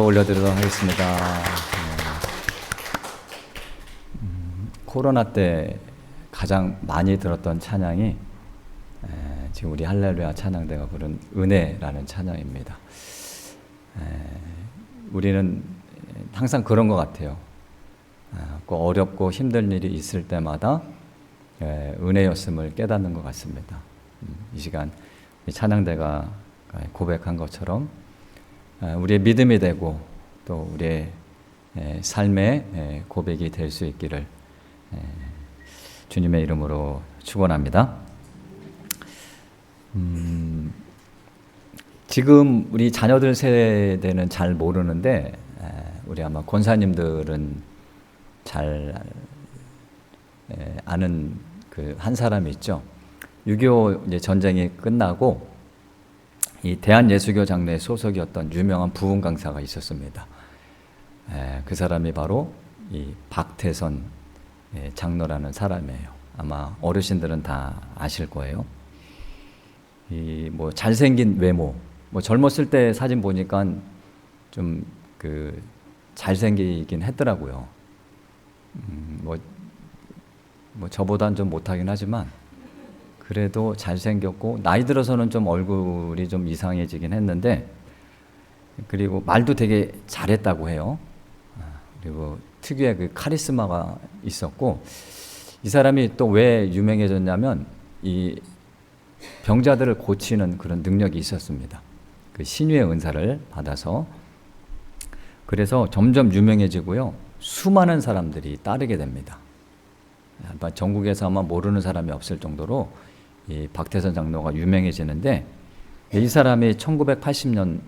올려드리도록 하겠습니다. 코로나 때 가장 많이 들었던 찬양이 지금 우리 할렐루야 찬양대가 부른 은혜라는 찬양입니다. 우리는 항상 그런 것 같아요. 꼭 어렵고 힘든 일이 있을 때마다 은혜였음을 깨닫는 것 같습니다. 이 시간 찬양대가 고백한 것처럼 우리의 믿음이 되고 또 우리의 삶의 고백이 될 수 있기를 주님의 이름으로 축원합니다. 지금 우리 자녀들 세대는 잘 모르는데 우리 아마 권사님들은 잘 아는 그 한 사람이 있죠. 6.25 이제 전쟁이 끝나고 이 대한예수교 장로의 소속이었던 유명한 부흥 강사가 있었습니다. 그 사람이 바로 이 박태선 장로라는 사람이에요. 아마 어르신들은 다 아실 거예요. 이 뭐 잘생긴 외모, 뭐 젊었을 때 사진 보니까 좀 그 잘생기긴 했더라고요. 뭐 저보단 좀 못하긴 하지만 그래도 잘생겼고 나이 들어서는 좀 얼굴이 좀 이상해지긴 했는데, 그리고 말도 되게 잘했다고 해요. 그리고 특유의 그 카리스마가 있었고, 이 사람이 또 왜 유명해졌냐면 이 병자들을 고치는 그런 능력이 있었습니다. 그 신유의 은사를 받아서. 그래서 점점 유명해지고요, 수많은 사람들이 따르게 됩니다. 아마 전국에서 아마 모르는 사람이 없을 정도로 이 박태선 장로가 유명해지는데, 이 사람이 1980년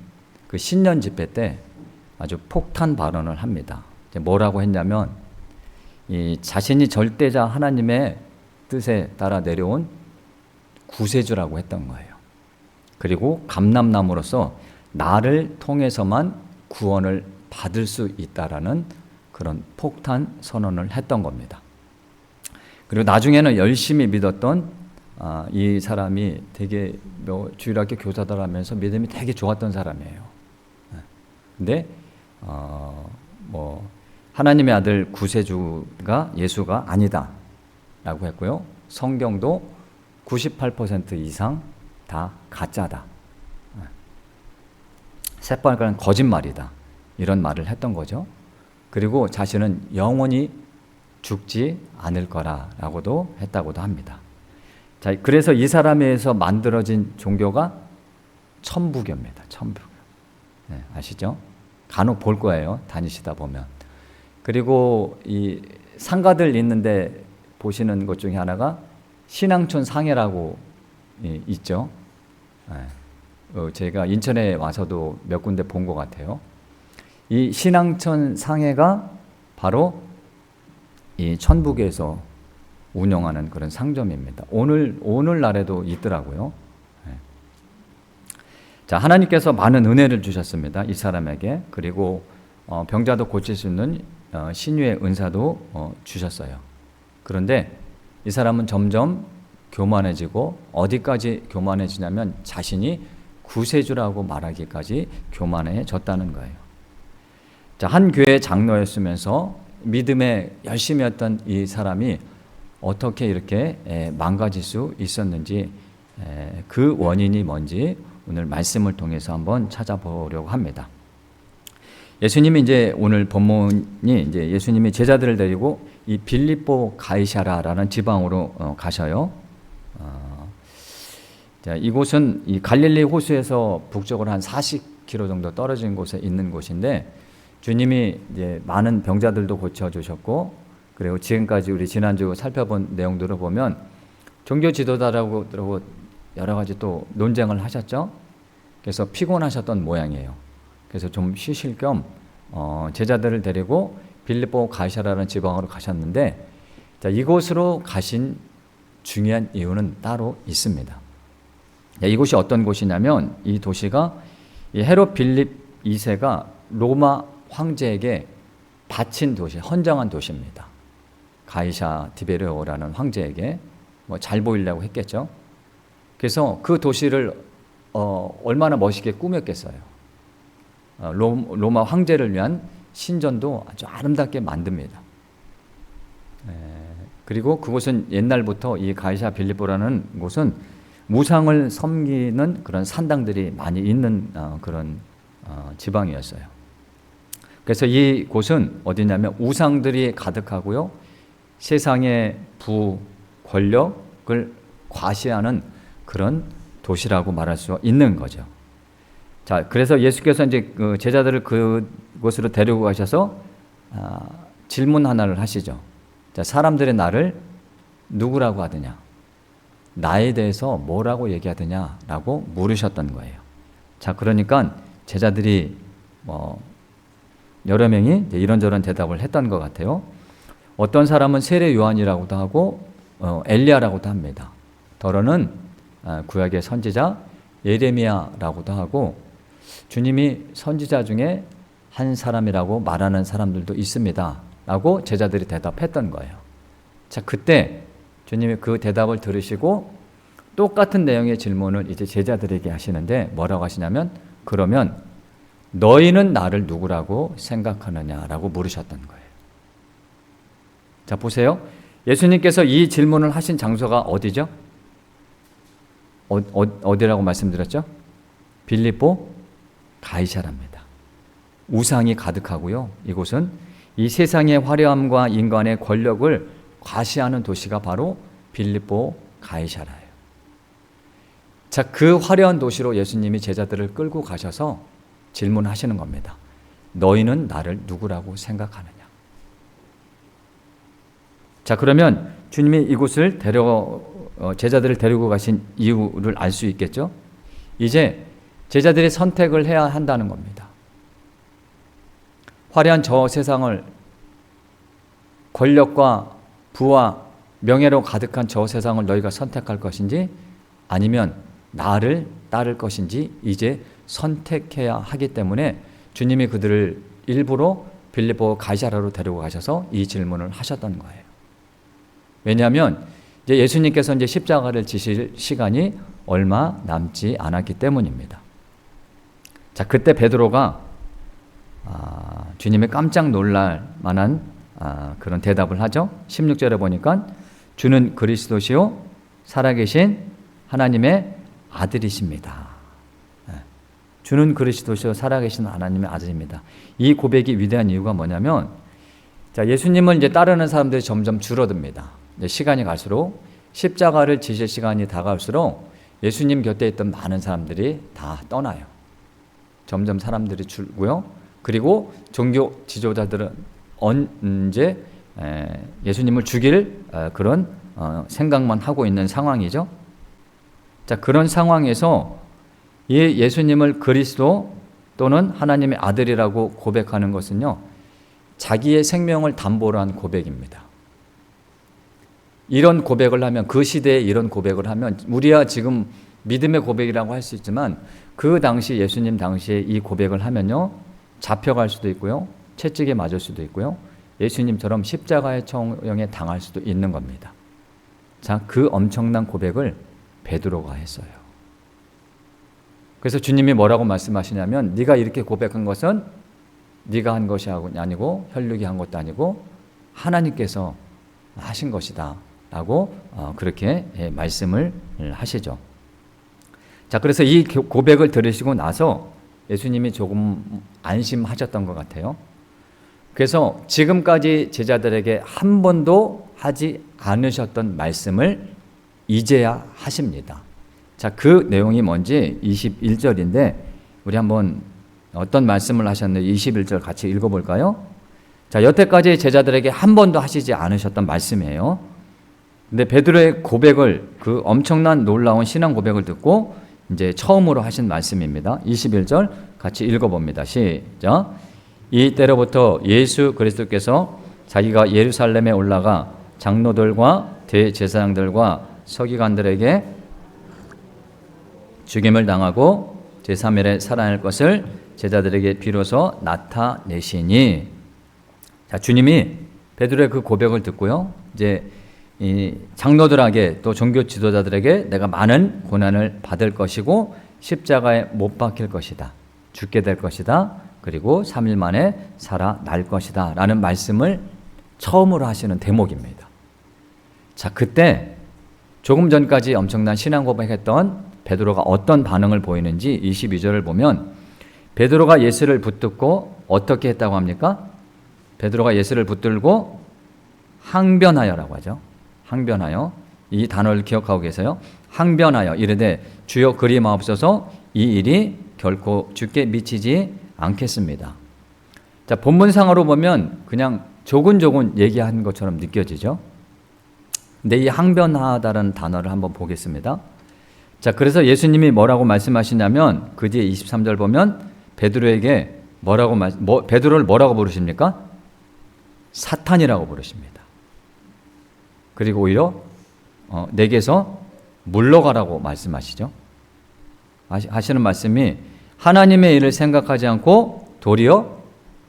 그 신년 집회 때 아주 폭탄 발언을 합니다. 뭐라고 했냐면, 이 자신이 절대자 하나님의 뜻에 따라 내려온 구세주라고 했던 거예요. 그리고 감람나무로서 나를 통해서만 구원을 받을 수 있다라는 그런 폭탄 선언을 했던 겁니다. 그리고 나중에는 열심히 믿었던 이 사람이 되게 주일학교 교사들 하면서 믿음이 되게 좋았던 사람이에요. 근데 뭐 하나님의 아들 구세주가 예수가 아니다 라고 했고요, 성경도 98% 이상 다 가짜다, 새빨간 거짓말이다, 이런 말을 했던 거죠. 그리고 자신은 영원히 죽지 않을 거라고도 했다고도 합니다. 자, 그래서 이 사람에서 만들어진 종교가 천부교입니다. 천부교. 네, 아시죠? 간혹 볼 거예요, 다니시다 보면. 그리고 이 상가들 있는데 보시는 것 중에 하나가 신앙촌 상해라고 있죠. 제가 인천에 와서도 몇 군데 본 것 같아요. 이 신앙촌 상해가 바로 이 천북에서 운영하는 그런 상점입니다. 오늘날에도 있더라고요. 자, 하나님께서 많은 은혜를 주셨습니다, 이 사람에게. 그리고 병자도 고칠 수 있는 신유의 은사도 주셨어요. 그런데 이 사람은 점점 교만해지고, 어디까지 교만해지냐면 자신이 구세주라고 말하기까지 교만해졌다는 거예요. 자, 한 교회 장로였으면서 믿음에 열심히 했던 이 사람이 어떻게 이렇게 망가질 수 있었는지, 그 원인이 뭔지 오늘 말씀을 통해서 한번 찾아보려고 합니다. 예수님이 이제 오늘 본문이 이제 예수님이 제자들을 데리고 이 빌립보 가이사라라는 지방으로 가셔요. 자, 이곳은 이 갈릴리 호수에서 북쪽으로 한 40km 정도 떨어진 곳에 있는 곳인데, 주님이 이제 많은 병자들도 고쳐주셨고, 그리고 지금까지 우리 지난주 살펴본 내용들을 보면 종교 지도자라고 여러 가지 또 논쟁을 하셨죠. 그래서 피곤하셨던 모양이에요. 그래서 좀 쉬실 겸 제자들을 데리고 빌립보 가이사라라는 지방으로 가셨는데, 자, 이곳으로 가신 중요한 이유는 따로 있습니다. 이곳이 어떤 곳이냐면, 이 도시가 이 헤롯 빌립 2세가 로마 황제에게 바친 도시, 헌정한 도시입니다. 가이사 디베르오라는 황제에게 뭐 잘 보이려고 했겠죠. 그래서 그 도시를 얼마나 멋있게 꾸몄겠어요. 로마 황제를 위한 신전도 아주 아름답게 만듭니다. 그리고 그곳은 옛날부터 이 가이사 빌립보라는 곳은 우상을 섬기는 그런 산당들이 많이 있는 그런 지방이었어요. 그래서 이 곳은 어디냐면 우상들이 가득하고요, 세상의 부, 권력을 과시하는 그런 도시라고 말할 수 있는 거죠. 자, 그래서 예수께서 이제 그 제자들을 그곳으로 데리고 가셔서 질문 하나를 하시죠. 자, 사람들이 나를 누구라고 하느냐, 나에 대해서 뭐라고 얘기하느냐라고 물으셨던 거예요. 자, 그러니까 제자들이 여러 명이 이런저런 대답을 했던 것 같아요. 어떤 사람은 세례 요한이라고도 하고 엘리야라고도 합니다. 더러는 구약의 선지자 예레미야라고도 하고, 주님이 선지자 중에 한 사람이라고 말하는 사람들도 있습니다 라고 제자들이 대답했던 거예요. 자, 그때 주님이 그 대답을 들으시고 똑같은 내용의 질문을 이제 제자들에게 하시는데 뭐라고 하시냐면, 그러면 너희는 나를 누구라고 생각하느냐라고 물으셨던 거예요. 자, 보세요. 예수님께서 이 질문을 하신 장소가 어디죠? 어디라고 말씀드렸죠? 빌립보 가이사라입니다. 우상이 가득하고요, 이곳은 이 세상의 화려함과 인간의 권력을 과시하는 도시가 바로 빌립보 가이사라예요. 자, 그 화려한 도시로 예수님이 제자들을 끌고 가셔서 질문하시는 겁니다. 너희는 나를 누구라고 생각하느냐? 자, 그러면 주님이 이곳을 제자들을 데리고 가신 이유를 알 수 있겠죠? 이제 제자들이 선택을 해야 한다는 겁니다. 화려한 저 세상을, 권력과 부와 명예로 가득한 저 세상을 너희가 선택할 것인지, 아니면 나를 따를 것인지 이제 선택해야 하기 때문에 주님이 그들을 일부러 빌립보 가이사라로 데리고 가셔서 이 질문을 하셨던 거예요. 왜냐하면 이제 예수님께서 이제 십자가를 지실 시간이 얼마 남지 않았기 때문입니다. 자, 그때 베드로가 주님이 깜짝 놀랄 만한 그런 대답을 하죠. 16절에 보니까 주는 그리스도시요 살아계신 하나님의 아들이십니다. 주는 그리스도시요 살아계신 하나님의 아들입니다. 이 고백이 위대한 이유가 뭐냐면, 자, 예수님을 이제 따르는 사람들이 점점 줄어듭니다. 이제 시간이 갈수록, 십자가를 지실 시간이 다가올수록 예수님 곁에 있던 많은 사람들이 다 떠나요. 점점 사람들이 줄고요. 그리고 종교 지도자들은 언제 예수님을 죽일 그런 생각만 하고 있는 상황이죠. 자, 그런 상황에서 이 예수님을 그리스도 또는 하나님의 아들이라고 고백하는 것은요, 자기의 생명을 담보로 한 고백입니다. 이런 고백을 하면, 그 시대에 이런 고백을 하면, 우리야 지금 믿음의 고백이라고 할 수 있지만 그 당시, 예수님 당시에 이 고백을 하면요, 잡혀갈 수도 있고요, 채찍에 맞을 수도 있고요, 예수님처럼 십자가의 처형에 당할 수도 있는 겁니다. 자, 그 엄청난 고백을 베드로가 했어요. 그래서 주님이 뭐라고 말씀하시냐면, 네가 이렇게 고백한 것은 네가 한 것이 아니고 혈육이 한 것도 아니고 하나님께서 하신 것이다 라고 그렇게 말씀을 하시죠. 자, 그래서 이 고백을 들으시고 나서 예수님이 조금 안심하셨던 것 같아요. 그래서 지금까지 제자들에게 한 번도 하지 않으셨던 말씀을 이제야 하십니다. 자, 그 내용이 뭔지 21절인데 우리 한번 어떤 말씀을 하셨는지 21절 같이 읽어볼까요? 자, 여태까지 제자들에게 한 번도 하시지 않으셨던 말씀이에요. 근데 베드로의 고백을, 그 엄청난 놀라운 신앙 고백을 듣고 이제 처음으로 하신 말씀입니다. 21절 같이 읽어봅니다. 시작. 이때로부터 예수 그리스도께서 자기가 예루살렘에 올라가 장로들과 대제사장들과 서기관들에게 죽임을 당하고 제3일에 살아날 것을 제자들에게 비로소 나타내시니. 자, 주님이 베드로의 그 고백을 듣고요, 이제 이 장로들에게 또 종교 지도자들에게 내가 많은 고난을 받을 것이고 십자가에 못 박힐 것이다, 죽게 될 것이다 그리고 3일 만에 살아날 것이다 라는 말씀을 처음으로 하시는 대목입니다. 자, 그때 조금 전까지 엄청난 신앙 고백했던 베드로가 어떤 반응을 보이는지 22절을 보면 베드로가 예수를 붙들고 어떻게 했다고 합니까? 베드로가 예수를 붙들고 항변하여라고 하죠. 항변하여. 이 단어를 기억하고 계세요. 항변하여 이르되 주여 그리 마옵소서 이 일이 결코 주께 미치지 않겠습니다. 자, 본문상으로 보면 그냥 조근조근 얘기한 것처럼 느껴지죠. 근데 이 항변하다라는 단어를 한번 보겠습니다. 자, 그래서 예수님이 뭐라고 말씀하시냐면 그 뒤에 23절 보면 베드로에게 베드로를 뭐라고 부르십니까? 사탄이라고 부르십니다. 그리고 오히려 내게서 물러가라고 말씀하시죠. 하시는 말씀이 하나님의 일을 생각하지 않고 도리어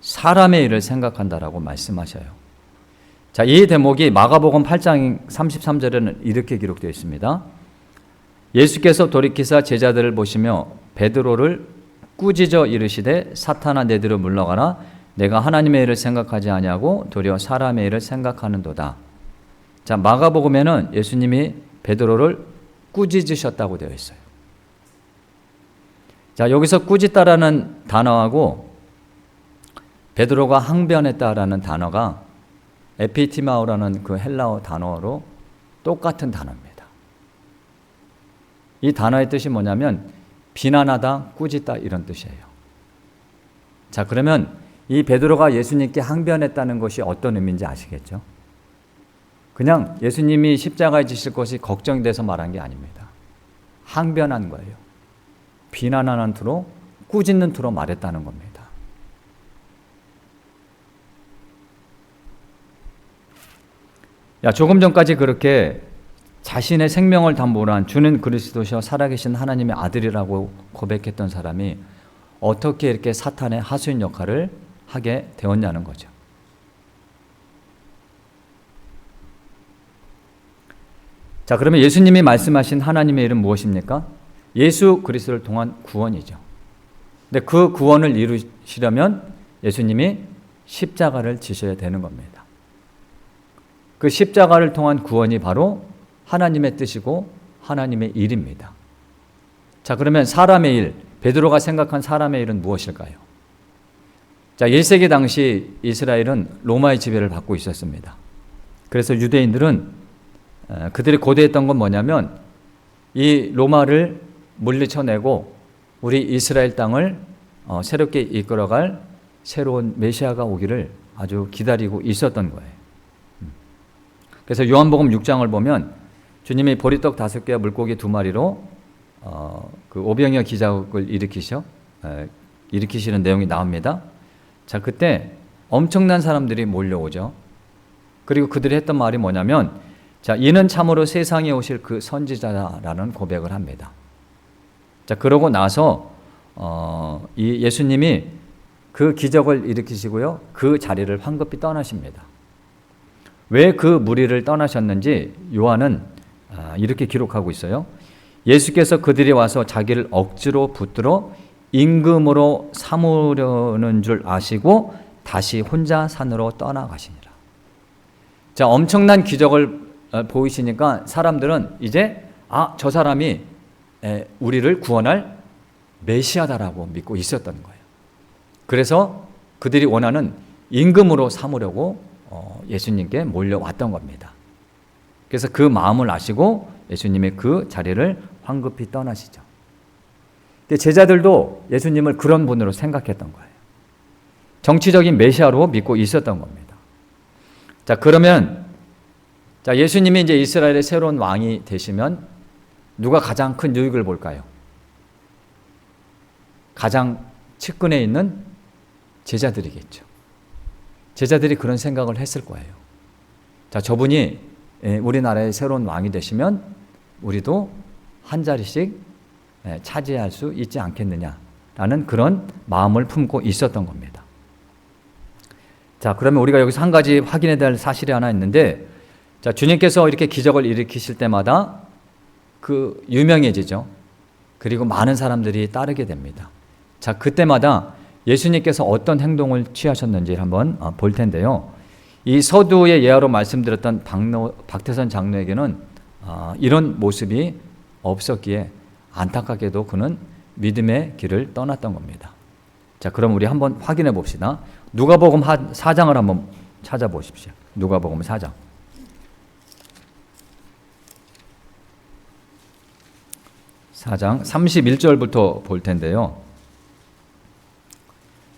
사람의 일을 생각한다라고 말씀하셔요. 자, 이 대목이 마가복음 8장 33절에는 이렇게 기록되어 있습니다. 예수께서 돌이키사 제자들을 보시며 베드로를 꾸짖어 이르시되 사탄아 내뒤로 물러가라 내가 하나님의 일을 생각하지 아니하고 도리어 사람의 일을 생각하는도다. 자, 마가복음에는 예수님이 베드로를 꾸짖으셨다고 되어 있어요. 자, 여기서 꾸짖다라는 단어하고 베드로가 항변했다라는 단어가 에피티마오라는 그 헬라어 단어로 똑같은 단어입니다. 이 단어의 뜻이 뭐냐면 비난하다, 꾸짖다 이런 뜻이에요. 자, 그러면 이 베드로가 예수님께 항변했다는 것이 어떤 의미인지 아시겠죠? 그냥 예수님이 십자가에 지실 것이 걱정돼서 말한 게 아닙니다. 항변한 거예요. 비난하는 투로, 꾸짖는 투로 말했다는 겁니다. 조금 전까지 그렇게 자신의 생명을 담보로 한 주는 그리스도시여 살아계신 하나님의 아들이라고 고백했던 사람이 어떻게 이렇게 사탄의 하수인 역할을 하게 되었냐는 거죠. 자, 그러면 예수님이 말씀하신 하나님의 일은 무엇입니까? 예수 그리스도를 통한 구원이죠. 근데 그 구원을 이루시려면 예수님이 십자가를 지셔야 되는 겁니다. 그 십자가를 통한 구원이 바로 하나님의 뜻이고 하나님의 일입니다. 자, 그러면 사람의 일, 베드로가 생각한 사람의 일은 무엇일까요? 자, 1세기 당시 이스라엘은 로마의 지배를 받고 있었습니다. 그래서 유대인들은 그들이 고대했던 건 뭐냐면 이 로마를 물리쳐내고 우리 이스라엘 땅을 새롭게 이끌어갈 새로운 메시아가 오기를 아주 기다리고 있었던 거예요. 그래서 요한복음 6장을 보면 주님이 보리떡 5개와 물고기 2마리로 그 오병이어 기적을 일으키시는 내용이 나옵니다. 자, 그때 엄청난 사람들이 몰려오죠. 그리고 그들이 했던 말이 뭐냐면 자, 이는 참으로 세상에 오실 그 선지자라는 고백을 합니다. 자, 그러고 나서 이 예수님이 그 기적을 일으키시고요. 그 자리를 황급히 떠나십니다. 왜 그 무리를 떠나셨는지 요한은 이렇게 기록하고 있어요. 예수께서 그들이 와서 자기를 억지로 붙들어 임금으로 삼으려는 줄 아시고 다시 혼자 산으로 떠나가시니라. 자, 엄청난 기적을 보이시니까 사람들은 이제 저 사람이 우리를 구원할 메시아다라고 믿고 있었던 거예요. 그래서 그들이 원하는 임금으로 삼으려고 예수님께 몰려왔던 겁니다. 그래서 그 마음을 아시고 예수님의 그 자리를 황급히 떠나시죠. 근데 제자들도 예수님을 그런 분으로 생각했던 거예요. 정치적인 메시아로 믿고 있었던 겁니다. 자, 그러면 예수님이 이제 이스라엘의 새로운 왕이 되시면 누가 가장 큰 유익을 볼까요? 가장 측근에 있는 제자들이겠죠. 제자들이 그런 생각을 했을 거예요. 자, 저분이 우리나라의 새로운 왕이 되시면 우리도 한 자리씩 차지할 수 있지 않겠느냐라는 그런 마음을 품고 있었던 겁니다. 자, 그러면 우리가 여기서 한 가지 확인해야 될 사실이 하나 있는데, 자, 주님께서 이렇게 기적을 일으키실 때마다 유명해지죠. 그리고 많은 사람들이 따르게 됩니다. 자, 그때마다 예수님께서 어떤 행동을 취하셨는지 한번 볼 텐데요. 이 서두의 예화로 말씀드렸던 박태선 장로에게는 이런 모습이 없었기에 안타깝게도 그는 믿음의 길을 떠났던 겁니다. 자, 그럼 우리 한번 확인해 봅시다. 누가복음 4장을 한번 찾아보십시오. 누가복음 4장. 4장 31절부터 볼 텐데요.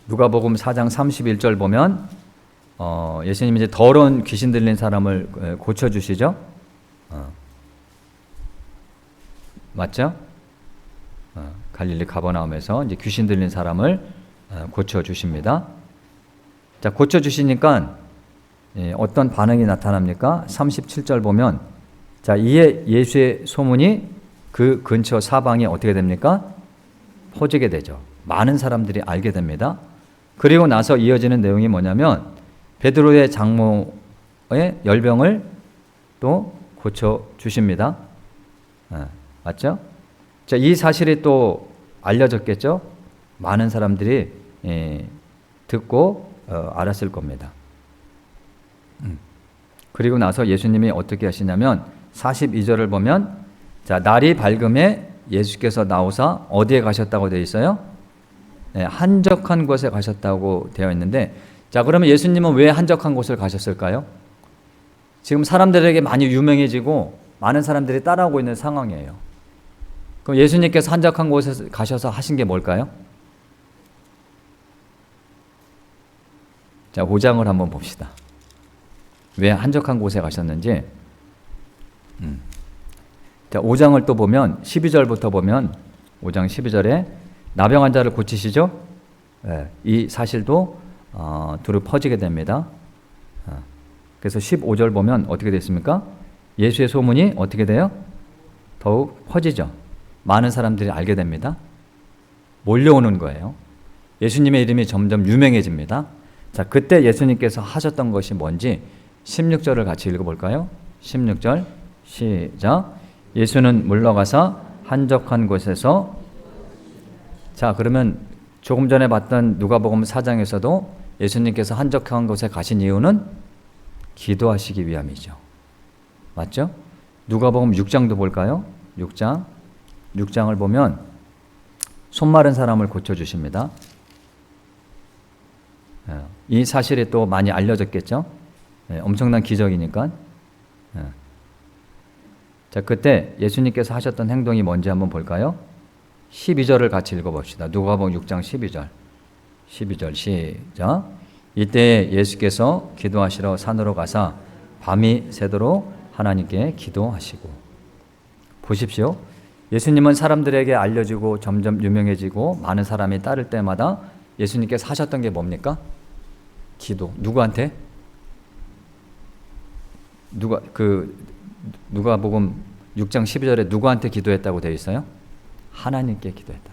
누가복음 4장 31절 보면 예수님이 이제 더러운 귀신 들린 사람을 고쳐주시죠. 맞죠? 갈릴리 가버나움에서 이제 귀신 들린 사람을 고쳐주십니다. 자, 고쳐주시니까 어떤 반응이 나타납니까? 37절 보면, 자, 이에 예수의 소문이 그 근처 사방에 어떻게 됩니까? 퍼지게 되죠. 많은 사람들이 알게 됩니다. 그리고 나서 이어지는 내용이 뭐냐면 베드로의 장모의 열병을 또 고쳐주십니다. 맞죠? 자, 이 사실이 또 알려졌겠죠? 많은 사람들이 듣고 알았을 겁니다. 그리고 나서 예수님이 어떻게 하시냐면 42절을 보면, 자, 날이 밝음에 예수께서 나오사 어디에 가셨다고 되어 있어요? 한적한 곳에 가셨다고 되어 있는데, 자, 그러면 예수님은 왜 한적한 곳을 가셨을까요? 지금 사람들에게 많이 유명해지고 많은 사람들이 따라오고 있는 상황이에요. 그럼 예수님께서 한적한 곳에 가셔서 하신 게 뭘까요? 자, 5장을 한번 봅시다. 왜 한적한 곳에 가셨는지. 자, 5장을 또 보면 12절부터 보면 5장 12절에 나병 환자를 고치시죠? 이 사실도 두루 퍼지게 됩니다. 그래서 15절 보면 어떻게 됐습니까? 예수의 소문이 어떻게 돼요? 더욱 퍼지죠. 많은 사람들이 알게 됩니다. 몰려오는 거예요. 예수님의 이름이 점점 유명해집니다. 자, 그때 예수님께서 하셨던 것이 뭔지 16절을 같이 읽어볼까요? 16절 시작. 예수는 물러가서 한적한 곳에서, 자, 그러면 조금 전에 봤던 누가복음 4장에서도 예수님께서 한적한 곳에 가신 이유는 기도하시기 위함이죠. 맞죠? 누가복음 6장도 볼까요? 6장을 보면 손 마른 사람을 고쳐주십니다. 이 사실이 또 많이 알려졌겠죠? 엄청난 기적이니까. 자, 그때 예수님께서 하셨던 행동이 뭔지 한번 볼까요? 12절을 같이 읽어봅시다. 누가복음 6장 12절. 12절 시작. 이때 예수께서 기도하시러 산으로 가사 밤이 새도록 하나님께 기도하시고. 보십시오. 예수님은 사람들에게 알려지고 점점 유명해지고 많은 사람이 따를 때마다 예수님께서 하셨던 게 뭡니까? 기도. 누구한테? 누가복음 6장 12절에 누구한테 기도했다고 되어 있어요? 하나님께 기도했다.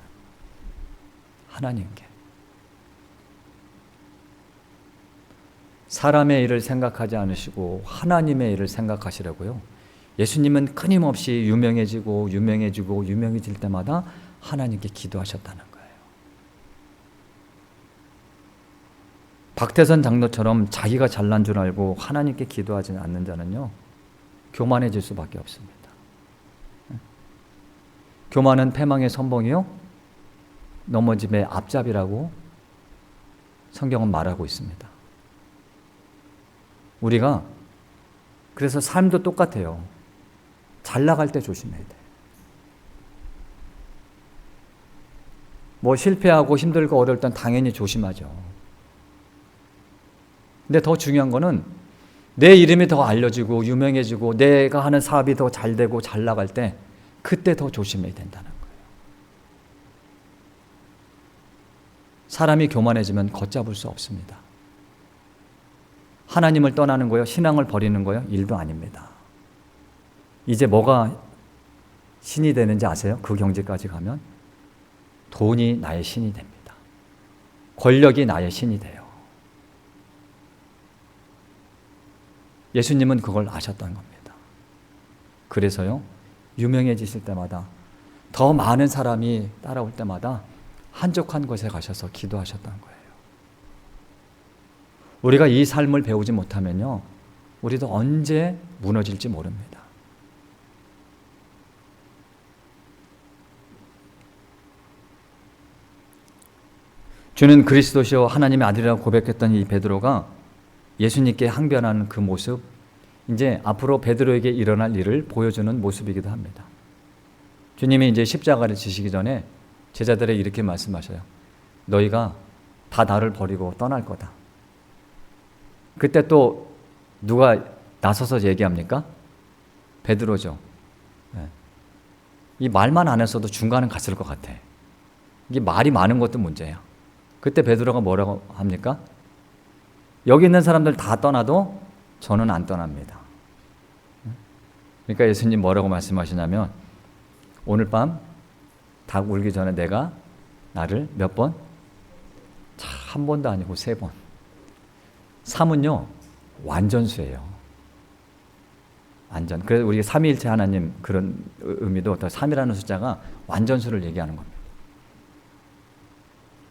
하나님께. 사람의 일을 생각하지 않으시고 하나님의 일을 생각하시려고요. 예수님은 끊임없이 유명해질 때마다 하나님께 기도하셨다는 거예요. 박태선 장로처럼 자기가 잘난 줄 알고 하나님께 기도하지 않는 자는요, 교만해질 수밖에 없습니다. 교만은 패망의 선봉이요, 넘어짐의 앞잡이라고 성경은 말하고 있습니다. 우리가 그래서 삶도 똑같아요. 잘 나갈 때 조심해야 돼. 뭐 실패하고 힘들고 어려울 땐 당연히 조심하죠. 근데 더 중요한 거는 내 이름이 더 알려지고 유명해지고 내가 하는 사업이 더 잘 되고 잘 나갈 때 그때 더 조심해야 된다는 거예요. 사람이 교만해지면 걷잡을 수 없습니다. 하나님을 떠나는 거요, 신앙을 버리는 거요, 일도 아닙니다. 이제 뭐가 신이 되는지 아세요? 그 경지까지 가면 돈이 나의 신이 됩니다. 권력이 나의 신이 돼요. 예수님은 그걸 아셨던 겁니다. 그래서요, 유명해지실 때마다 더 많은 사람이 따라올 때마다 한적한 곳에 가셔서 기도하셨다는 거예요. 우리가 이 삶을 배우지 못하면요, 우리도 언제 무너질지 모릅니다. 주는 그리스도시요 하나님의 아들이라고 고백했던 이 베드로가 예수님께 항변하는 그 모습, 이제 앞으로 베드로에게 일어날 일을 보여주는 모습이기도 합니다. 주님이 이제 십자가를 지시기 전에 제자들에게 이렇게 말씀하셔요. 너희가 다 나를 버리고 떠날 거다. 그때 또 누가 나서서 얘기합니까? 베드로죠. 네. 이 말만 안 했어도 중간은 갔을 것 같아. 이게 말이 많은 것도 문제야. 그때 베드로가 뭐라고 합니까? 여기 있는 사람들 다 떠나도 저는 안 떠납니다. 그러니까 예수님 뭐라고 말씀하시냐면 오늘 밤 닭 울기 전에 내가 나를 몇 번? 한 번도 아니고 3번. 3은요 완전수예요. 완전. 그래서 우리 삼위일체 하나님 그런 의미도 3이라는 숫자가 완전수를 얘기하는 겁니다.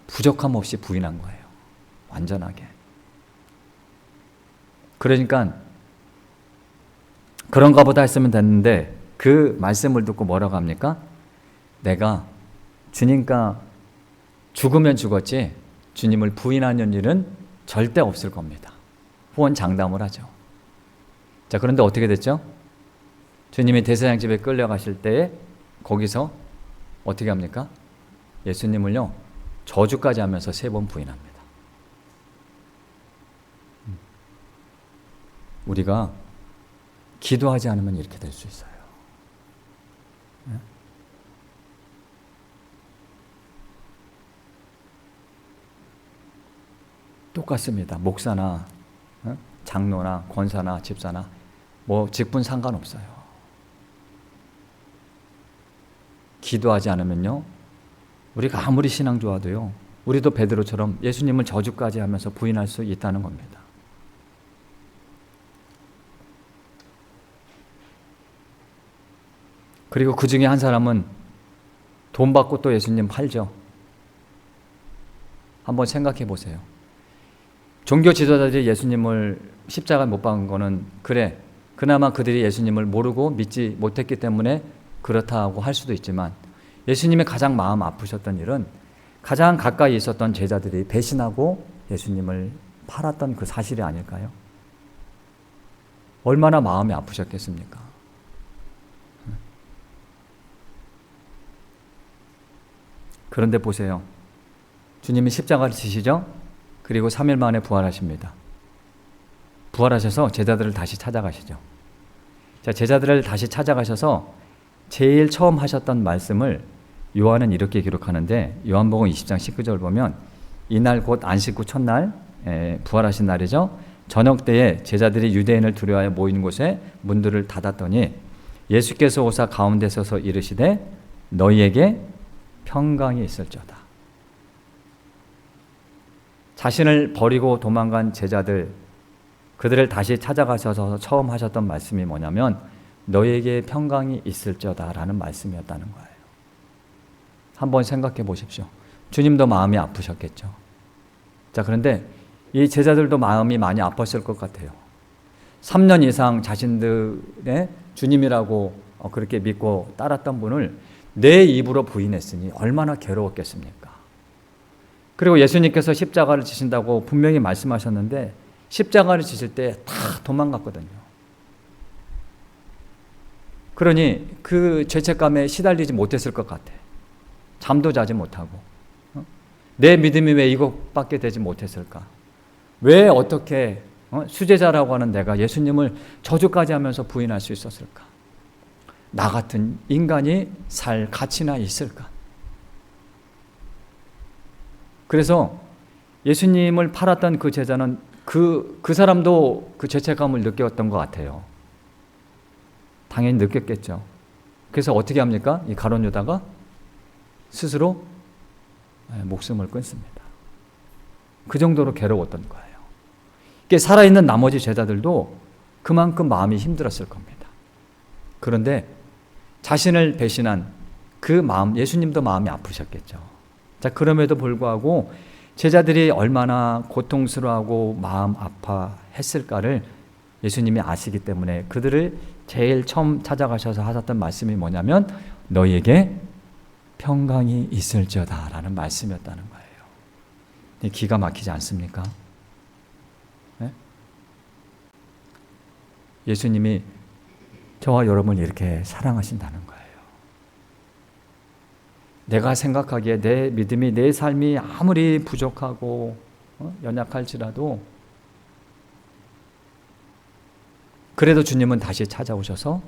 부족함 없이 부인한 거예요. 완전하게. 그러니까 그런가 보다 했으면 됐는데 그 말씀을 듣고 뭐라고 합니까? 내가 주님과 죽으면 죽었지 주님을 부인하는 일은 절대 없을 겁니다. 후원 장담을 하죠. 자, 그런데 어떻게 됐죠? 주님이 대제사장 집에 끌려가실 때에 거기서 어떻게 합니까? 예수님을요 저주까지 하면서 3번 부인합니다. 우리가 기도하지 않으면 이렇게 될 수 있어요. 똑같습니다. 목사나 장로나 권사나 집사나 뭐 직분 상관없어요. 기도하지 않으면요 우리가 아무리 신앙 좋아도요 우리도 베드로처럼 예수님을 저주까지 하면서 부인할 수 있다는 겁니다. 그리고 그 중에 한 사람은 돈 받고 또 예수님 팔죠. 한번 생각해 보세요. 종교 지도자들이 예수님을 십자가에 못 박은 거는 그래 그나마 그들이 예수님을 모르고 믿지 못했기 때문에 그렇다고 할 수도 있지만 예수님의 가장 마음 아프셨던 일은 가장 가까이 있었던 제자들이 배신하고 예수님을 팔았던 그 사실이 아닐까요? 얼마나 마음이 아프셨겠습니까? 그런데 보세요. 주님이 십자가를 지시죠? 그리고 3일 만에 부활하십니다. 부활하셔서 제자들을 다시 찾아가시죠. 자, 제자들을 다시 찾아가셔서 제일 처음 하셨던 말씀을 요한은 이렇게 기록하는데 요한복음 20장 19절 보면 이날 곧 안식 후 첫날 부활하신 날이죠. 저녁 때에 제자들이 유대인을 두려워하여 모이는 곳에 문들을 닫았더니 예수께서 오사 가운데 서서 이르시되 너희에게 평강이 있을지어다. 자신을 버리고 도망간 제자들 그들을 다시 찾아가셔서 처음 하셨던 말씀이 뭐냐면 너희에게 평강이 있을지어다라는 말씀이었다는 거예요. 한번 생각해 보십시오. 주님도 마음이 아프셨겠죠. 자, 그런데 이 제자들도 마음이 많이 아팠을 것 같아요. 3년 이상 자신들의 주님이라고 그렇게 믿고 따랐던 분을 내 입으로 부인했으니 얼마나 괴로웠겠습니까? 그리고 예수님께서 십자가를 지신다고 분명히 말씀하셨는데 십자가를 지실 때 다 도망갔거든요. 그러니 그 죄책감에 시달리지 못했을 것 같아. 잠도 자지 못하고 내 믿음이 왜 이것밖에 되지 못했을까? 왜 어떻게 수제자라고 하는 내가 예수님을 저주까지 하면서 부인할 수 있었을까? 나 같은 인간이 살 가치나 있을까? 그래서 예수님을 팔았던 그 제자는 그 사람도 그 죄책감을 느꼈던 것 같아요. 당연히 느꼈겠죠. 그래서 어떻게 합니까? 이 가룟 유다가 스스로 목숨을 끊습니다. 그 정도로 괴로웠던 거예요. 이게 살아있는 나머지 제자들도 그만큼 마음이 힘들었을 겁니다. 그런데 자신을 배신한 그 마음, 예수님도 마음이 아프셨겠죠. 자, 그럼에도 불구하고 제자들이 얼마나 고통스러워하고 마음 아파했을까를 예수님이 아시기 때문에 그들을 제일 처음 찾아가셔서 하셨던 말씀이 뭐냐면 너희에게 평강이 있을지어다 라는 말씀이었다는 거예요. 기가 막히지 않습니까? 네? 예수님이 저와 여러분을 이렇게 사랑하신다는 거예요. 내가 생각하기에 내 믿음이, 내 삶이 아무리 부족하고 연약할지라도 그래도 주님은 다시 찾아오셔서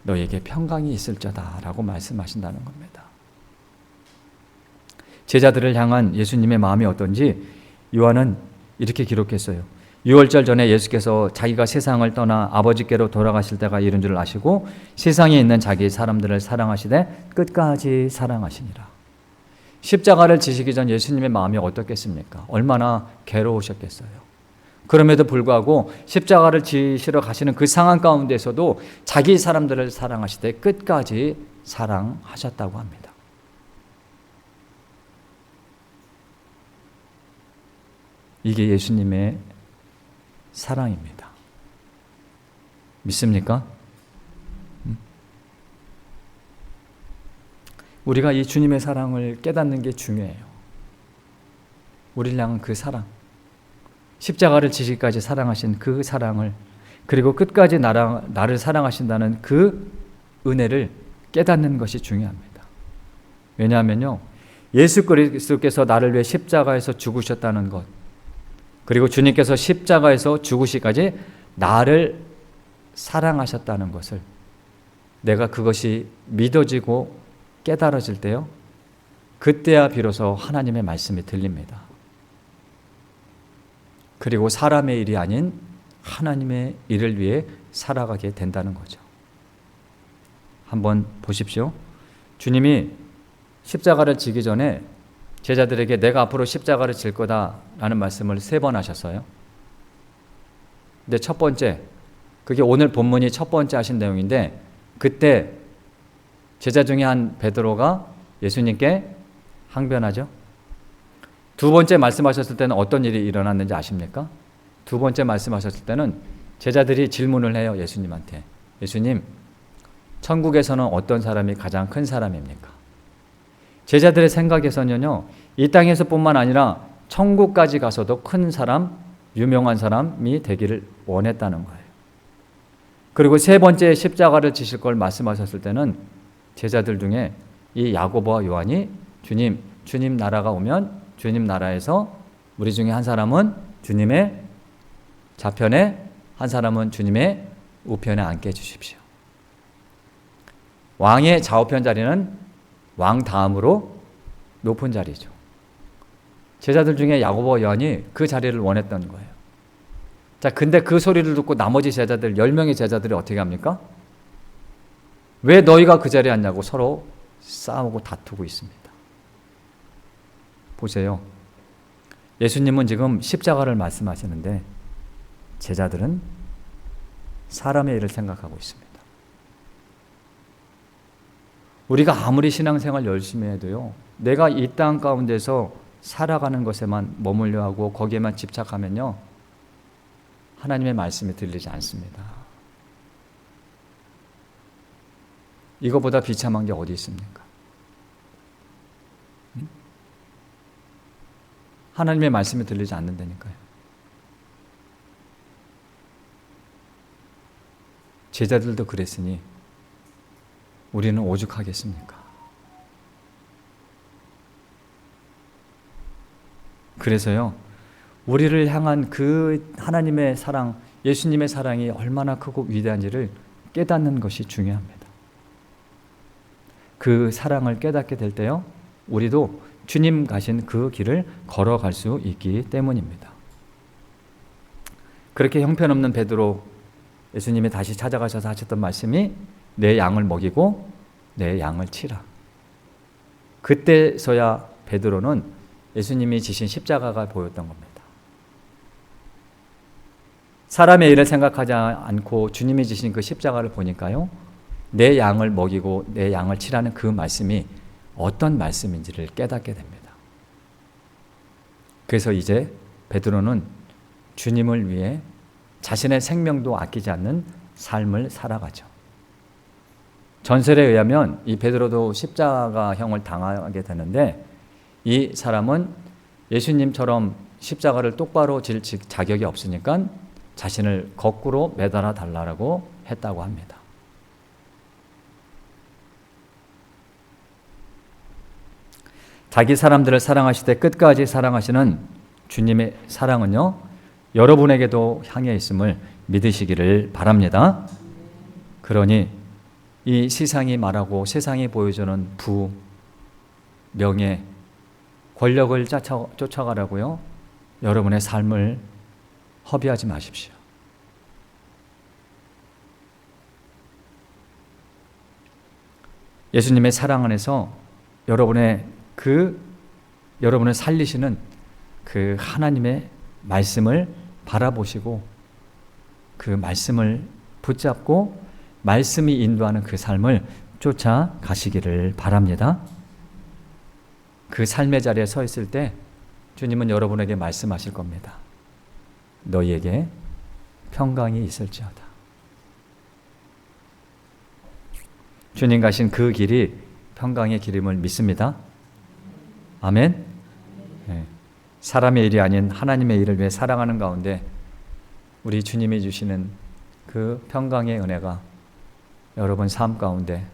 너에게 평강이 있을지어다 라고 말씀하신다는 겁니다. 제자들을 향한 예수님의 마음이 어떤지 요한은 이렇게 기록했어요. 6월절 전에 예수께서 자기가 세상을 떠나 아버지께로 돌아가실 때가 이른 줄 아시고 세상에 있는 자기 사람들을 사랑하시되 끝까지 사랑하시니라. 십자가를 지시기 전 예수님의 마음이 어떻겠습니까? 얼마나 괴로우셨겠어요. 그럼에도 불구하고 십자가를 지시러 가시는 그 상황 가운데서도 자기 사람들을 사랑하시되 끝까지 사랑하셨다고 합니다. 이게 예수님의 사랑입니다. 믿습니까? 우리가 이 주님의 사랑을 깨닫는 게 중요해요. 우리를 향한 그 사랑, 십자가를 지시기까지 사랑하신 그 사랑을, 그리고 끝까지 나를 사랑하신다는 그 은혜를 깨닫는 것이 중요합니다. 왜냐하면요, 예수 그리스도께서 나를 위해 십자가에서 죽으셨다는 것, 그리고 주님께서 십자가에서 죽으시기까지 나를 사랑하셨다는 것을 내가 그것이 믿어지고 깨달아질 때요, 그때야 비로소 하나님의 말씀이 들립니다. 그리고 사람의 일이 아닌 하나님의 일을 위해 살아가게 된다는 거죠. 한번 보십시오. 주님이 십자가를 지기 전에 제자들에게 내가 앞으로 십자가를 질 거다라는 말씀을 3번 하셨어요. 근데 첫 번째, 그게 오늘 본문이 첫 번째 하신 내용인데, 그때 제자 중에 한 베드로가 예수님께 항변하죠. 두 번째 말씀하셨을 때는 어떤 일이 일어났는지 아십니까? 두 번째 말씀하셨을 때는 제자들이 질문을 해요. 예수님한테. 예수님, 천국에서는 어떤 사람이 가장 큰 사람입니까? 제자들의 생각에서는요, 이 땅에서뿐만 아니라 천국까지 가서도 큰 사람, 유명한 사람이 되기를 원했다는 거예요. 그리고 세 번째 십자가를 지실 걸 말씀하셨을 때는 제자들 중에 이 야고보와 요한이 주님 나라가 오면 주님 나라에서 우리 중에 한 사람은 주님의 좌편에, 한 사람은 주님의 우편에 앉게 해주십시오. 왕의 좌우편 자리는 왕 다음으로 높은 자리죠. 제자들 중에 야고보와 요한이 그 자리를 원했던 거예요. 자, 근데 그 소리를 듣고 나머지 제자들, 10명의 제자들이 어떻게 합니까? 왜 너희가 그 자리에 앉냐고 서로 싸우고 다투고 있습니다. 보세요. 예수님은 지금 십자가를 말씀하시는데 제자들은 사람의 일을 생각하고 있습니다. 우리가 아무리 신앙생활 열심히 해도요, 내가 이 땅 가운데서 살아가는 것에만 머물려 하고 거기에만 집착하면요, 하나님의 말씀이 들리지 않습니다. 이거보다 비참한 게 어디 있습니까? 하나님의 말씀이 들리지 않는다니까요. 제자들도 그랬으니 우리는 오죽하겠습니까? 그래서요, 우리를 향한 그 하나님의 사랑, 예수님의 사랑이 얼마나 크고 위대한지를 깨닫는 것이 중요합니다. 그 사랑을 깨닫게 될 때요, 우리도 주님 가신 그 길을 걸어갈 수 있기 때문입니다. 그렇게 형편없는 베드로, 예수님이 다시 찾아가셔서 하셨던 말씀이 내 양을 먹이고 내 양을 치라. 그때서야 베드로는 예수님이 지신 십자가가 보였던 겁니다. 사람의 일을 생각하지 않고 주님이 지신 그 십자가를 보니까요, 내 양을 먹이고 내 양을 치라는 그 말씀이 어떤 말씀인지를 깨닫게 됩니다. 그래서 이제 베드로는 주님을 위해 자신의 생명도 아끼지 않는 삶을 살아가죠. 전설에 의하면 이 베드로도 십자가형을 당하게 되는데, 이 사람은 예수님처럼 십자가를 똑바로 질 자격이 없으니까 자신을 거꾸로 매달아 달라고 했다고 합니다. 자기 사람들을 사랑하실 때 끝까지 사랑하시는 주님의 사랑은요, 여러분에게도 향해 있음을 믿으시기를 바랍니다. 그러니 이 세상이 말하고 세상이 보여주는 부, 명예, 권력을 쫓아가라고요, 여러분의 삶을 허비하지 마십시오. 예수님의 사랑 안에서 여러분을 살리시는 그 하나님의 말씀을 바라보시고 그 말씀을 붙잡고 말씀이 인도하는 그 삶을 쫓아가시기를 바랍니다. 그 삶의 자리에 서 있을 때 주님은 여러분에게 말씀하실 겁니다. 너희에게 평강이 있을지어다. 주님 가신 그 길이 평강의 길임을 믿습니다. 아멘. 네. 사람의 일이 아닌 하나님의 일을 위해 살아가는 가운데 우리 주님이 주시는 그 평강의 은혜가 여러분 삶 가운데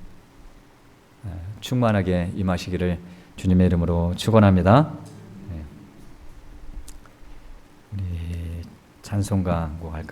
충만하게 임하시기를 주님의 이름으로 축원합니다. 우리 찬송가 뭐 할까요?